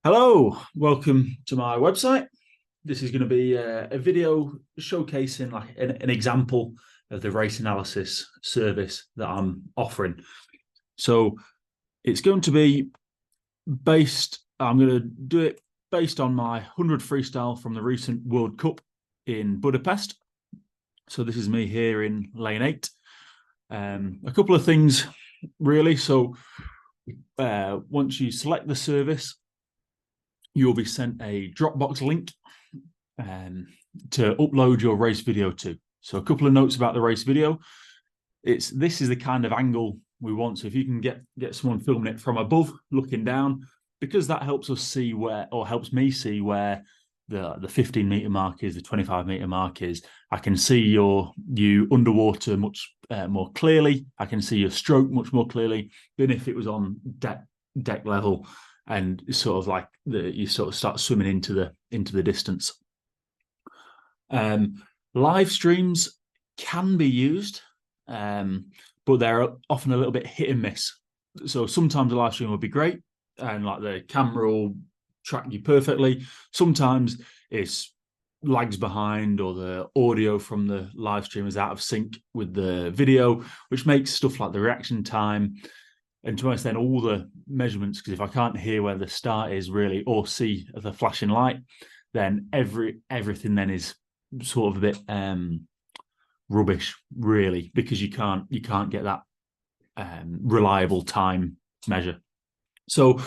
Hello, welcome to my website. This is going to be a video showcasing like an example of the race analysis service that I'm offering. So it's going to be I'm going to do it based on my 100 freestyle from the recent World Cup in Budapest. So this is me here in lane 8. A couple of things really. So once you select the service, you'll be sent a Dropbox link to upload your race video to. So a couple of notes about the race video. This is the kind of angle we want. So if you can get someone filming it from above, looking down, because that helps us see where, or helps me see where the 15-meter mark is, the 25-meter mark is. I can see you underwater much more clearly. I can see your stroke much more clearly than if it was on deck level, and sort of like you sort of start swimming into the distance. Live streams can be used, but they're often a little bit hit and miss. So sometimes a live stream will be great, and like the camera will track you perfectly. Sometimes it's lags behind, or the audio from the live stream is out of sync with the video, which makes stuff like the reaction time, and to be honest, then all the measurements, because if I can't hear where the start is really, or see the flashing light, then everything then is sort of a bit rubbish, really, because you can't get that reliable time measure. So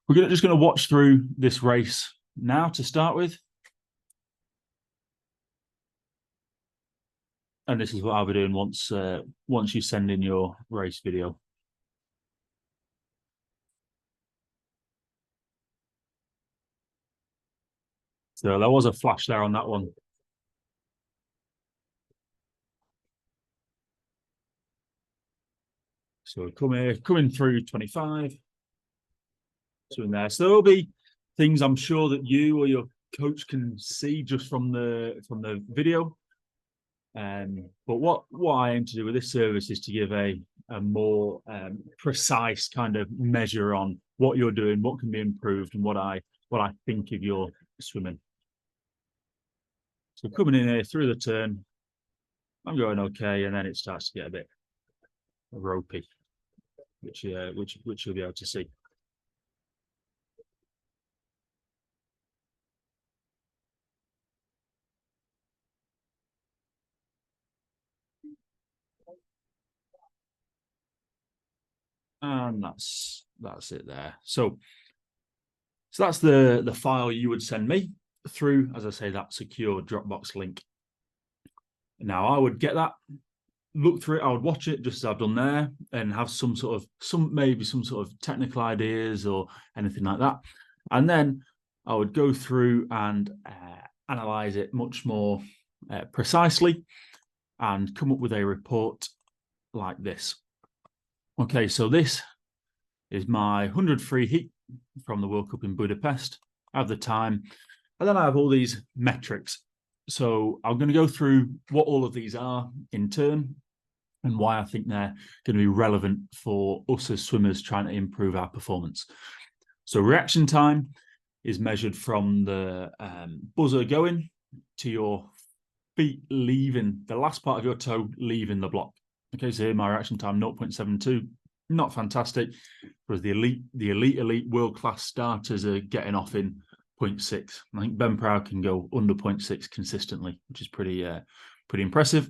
we're just going to watch through this race now to start with. And this is what I'll be doing once you send in your race video. So there was a flash there on that one. So coming through 25. So in there. So there'll be things I'm sure that you or your coach can see just from the video. But what I aim to do with this service is to give a more precise kind of measure on what you're doing, what can be improved, and what I think of your swimming. So coming in here through the turn, I'm going okay, and then it starts to get a bit ropey, which you'll be able to see. And that's it there. So that's the file you would send me through, as I say, that secure Dropbox link. Now I would get that, look through it, I would watch it just as I've done there, and have some sort of technical ideas or anything like that. And then I would go through and analyze it much more precisely and come up with a report like this. Okay, so this is my 100 free heat from the World Cup in Budapest. I have the time, and then I have all these metrics. So I'm going to go through what all of these are in turn and why I think they're going to be relevant for us as swimmers trying to improve our performance. So reaction time is measured from the buzzer going to your feet leaving, the last part of your toe leaving the block. Okay, so here my reaction time 0.72, not fantastic, whereas the elite world-class starters are getting off in 0.6. I think Ben Proud can go under 0.6 consistently, which is pretty impressive.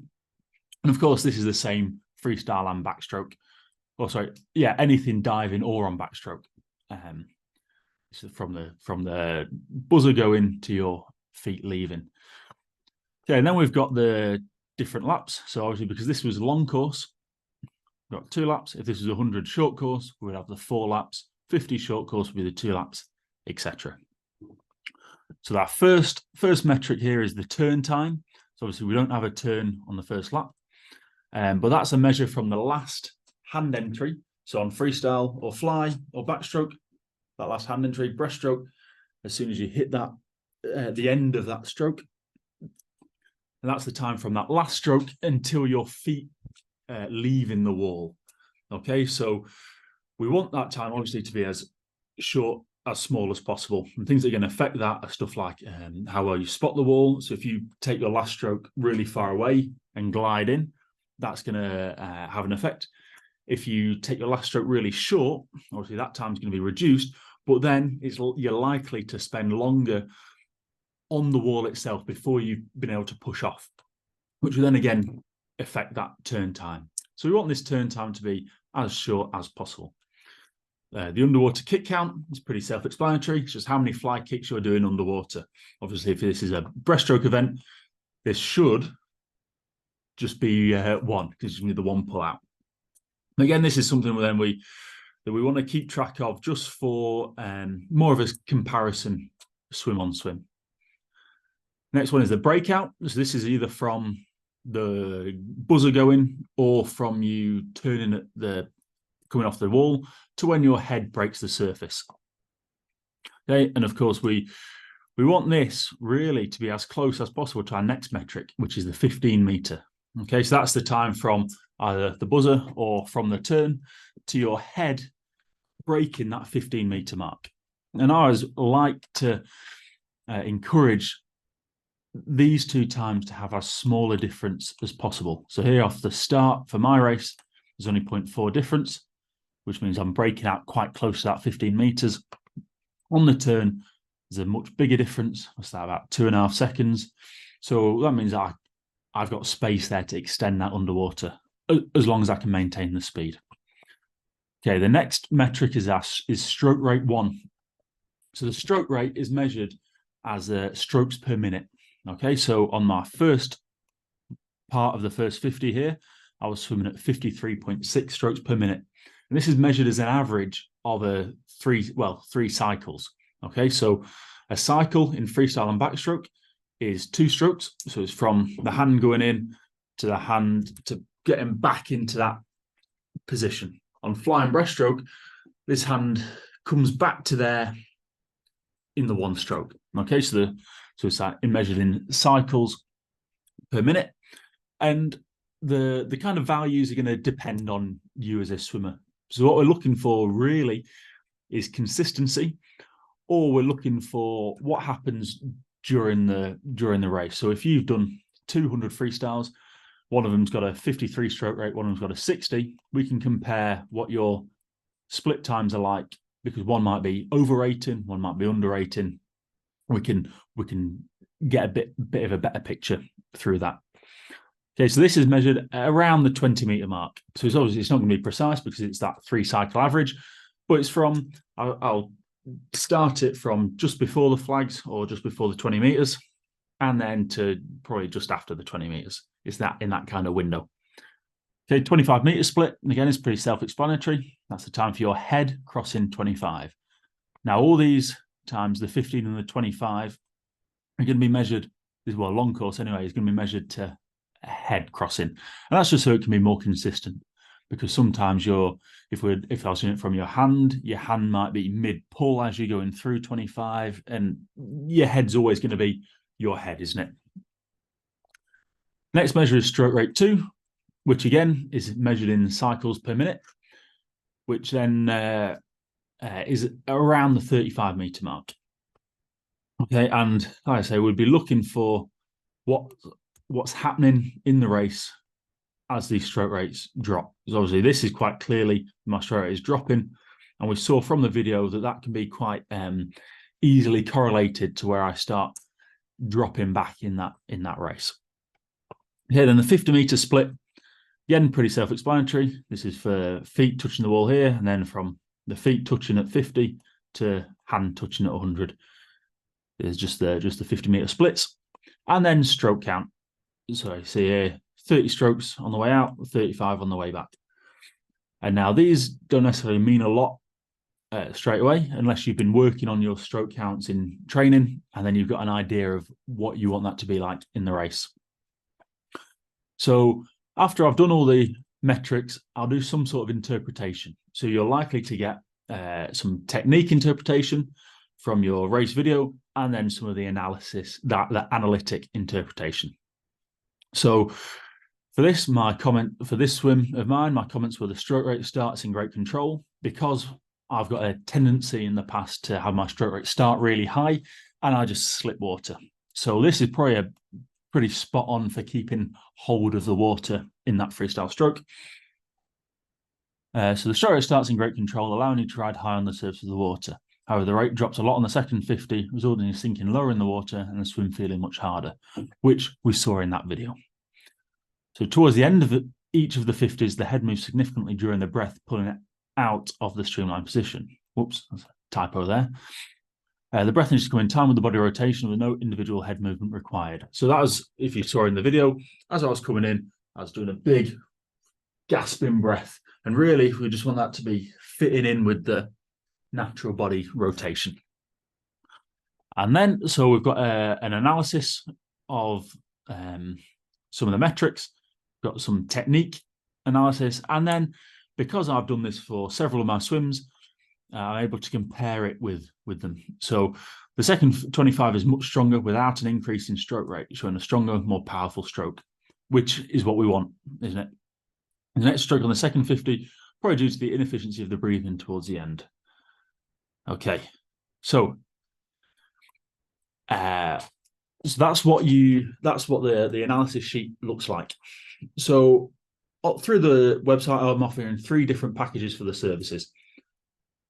And of course, this is the same freestyle and backstroke. Oh, sorry, yeah, anything diving or on backstroke. This is from the buzzer going to your feet leaving. Okay, and then we've got the different laps. So obviously, because this was a long course, we've got 2 laps. If this was a 100 short course, we would have the 4 laps. 50 short course would be the 2 laps, etc. So that first metric here is the turn time. So obviously we don't have a turn on the first lap, but that's a measure from the last hand entry. So on freestyle or fly or backstroke, that last hand entry, breaststroke, as soon as you hit that at the end of that stroke, and that's the time from that last stroke until your feet leaving the wall. Okay, so we want that time obviously to be as short as small as possible. And things that are going to affect that are stuff like how well you spot the wall. So if you take your last stroke really far away and glide in, that's going to have an effect. If you take your last stroke really short, obviously that time's going to be reduced, but then you're likely to spend longer on the wall itself before you've been able to push off, which will then again affect that turn time. So we want this turn time to be as short as possible. The underwater kick count is pretty self-explanatory. It's just how many fly kicks you're doing underwater. Obviously, if this is a breaststroke event, this should just be one, because you need the one pull out. Again, this is something that we want to keep track of just for more of a comparison swim on swim. Next one is the breakout. So this is either from the buzzer going or from you turning at the coming off the wall to when your head breaks the surface. Okay, and of course we want this really to be as close as possible to our next metric, which is the 15 meter. Okay, so that's the time from either the buzzer or from the turn to your head breaking that 15 meter mark. And I always like to encourage these two times to have as small a difference as possible. So here off the start for my race, there's only 0.4 difference, which means I'm breaking out quite close to that 15 meters. On the turn, there's a much bigger difference. What's that, about 2.5 seconds? So that means I've got space there to extend that underwater as long as I can maintain the speed. Okay, the next metric is stroke rate 1. So the stroke rate is measured as strokes per minute. Okay, so on my first part of the first 50 here, I was swimming at 53.6 strokes per minute. And this is measured as an average of three cycles. Okay, so a cycle in freestyle and backstroke is 2 strokes. So it's from the hand going in to the hand to getting back into that position. On flying breaststroke, this hand comes back to there in the 1 stroke. Okay, so it's measured in cycles per minute. And the kind of values are going to depend on you as a swimmer. So what we're looking for really is consistency, or we're looking for what happens during the race. So if you've done 200 freestyles, one of them's got a 53 stroke rate, one of them's got a 60, we can compare what your split times are like, because one might be overrating, one might be underrating. We can get a bit of a better picture through that. Okay, so this is measured around the 20 meter mark. So it's obviously, it's not going to be precise because it's that 3 cycle average, but it's from, I'll start it from just before the flags or just before the 20 meters, and then to probably just after the 20 meters. It's that in that kind of window. Okay, 25 meter split. And again, it's pretty self-explanatory. That's the time for your head crossing 25. Now, all these times, the 15 and the 25, are going to be measured, well, a long course anyway, is going to be measured to a head crossing. And that's just so it can be more consistent. Because sometimes if I was doing it from your hand might be mid-pull as you're going through 25, and your head's always going to be your head, isn't it? Next measure is stroke rate 2, which again is measured in cycles per minute, which then is around the 35 meter mark. Okay, and like I say, we'd be looking for what's happening in the race as these stroke rates drop. Because obviously this is quite clearly my stroke rate is dropping, and we saw from the video that can be quite easily correlated to where I start dropping back in that race. Okay, then the 50 meter split, again, pretty self-explanatory. This is for feet touching the wall here, and then from the feet touching at 50 to hand touching at 100. There's just the 50 meter splits, and then stroke count. So you see here, 30 strokes on the way out, 35 on the way back. And now these don't necessarily mean a lot straight away, unless you've been working on your stroke counts in training, and then you've got an idea of what you want that to be like in the race. So after I've done all the metrics, I'll do some sort of interpretation. So you're likely to get some technique interpretation from your race video, and then some of the analysis, the analytic interpretation. So for this swim of mine, my comments were the stroke rate starts in great control, because I've got a tendency in the past to have my stroke rate start really high and I just slip water. So this is probably a pretty spot on for keeping hold of the water in that freestyle stroke. So the stroke rate starts in great control, allowing you to ride high on the surface of the water. However, the rate drops a lot on the second 50, resulting in sinking lower in the water and the swim feeling much harder, which we saw in that video. So towards the end of each of the 50s, the head moves significantly during the breath, pulling it out of the streamlined position. Whoops, that's a typo there. The breath needs to come in time with the body rotation with no individual head movement required. So that was, if you saw in the video, as I was coming in, I was doing a big gasping breath. And really, we just want that to be fitting in with the natural body rotation. And then, so we've got an analysis of some of the metrics, got some technique analysis, and then because I've done this for several of my swims, I'm able to compare it with them. So the second 25 is much stronger without an increase in stroke rate, showing a stronger, more powerful stroke, which is what we want, isn't it? The next stroke on the second 50, probably due to the inefficiency of the breathing towards the end. Okay, so that's what the analysis sheet looks like. So through the website, I'm offering 3 different packages for the services.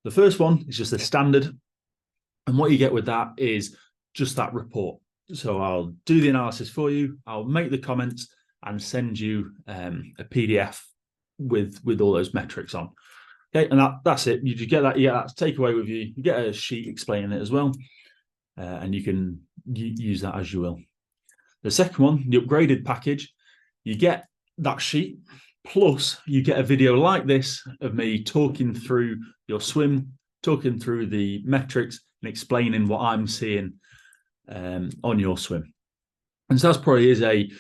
The first one is just the standard, and what you get with that is just that report. So I'll do the analysis for you, I'll make the comments and send you a PDF with all those metrics on. Okay, and that's it. You just get that, that to take away with you. You get a sheet explaining it as well, and you can use that as you will. The second one, the upgraded package, you get that sheet, plus you get a video like this of me talking through your swim, talking through the metrics and explaining what I'm seeing on your swim. And so that probably is a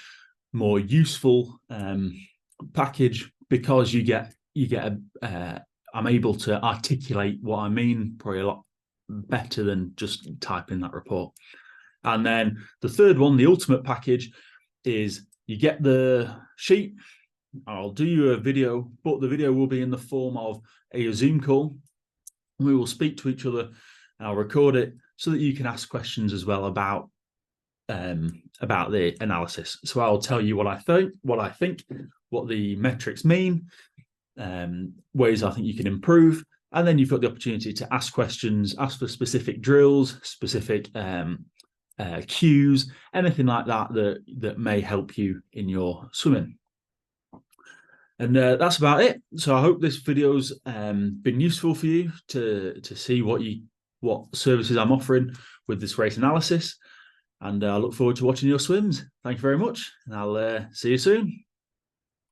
more useful package because I'm able to articulate what I mean probably a lot better than just typing that report. And then the third one, the ultimate package, is you get the sheet. I'll do you a video, but the video will be in the form of a Zoom call. We will speak to each other. I'll record it so that you can ask questions as well about the analysis. So I'll tell you what I think, what the metrics mean, ways I think you can improve, and then you've got the opportunity to ask questions, ask for specific drills, specific cues, anything like that may help you in your swimming. And that's about it. So I hope this video's been useful for you to see what services I'm offering with this race analysis. And I look forward to watching your swims. Thank you very much, and I'll see you soon.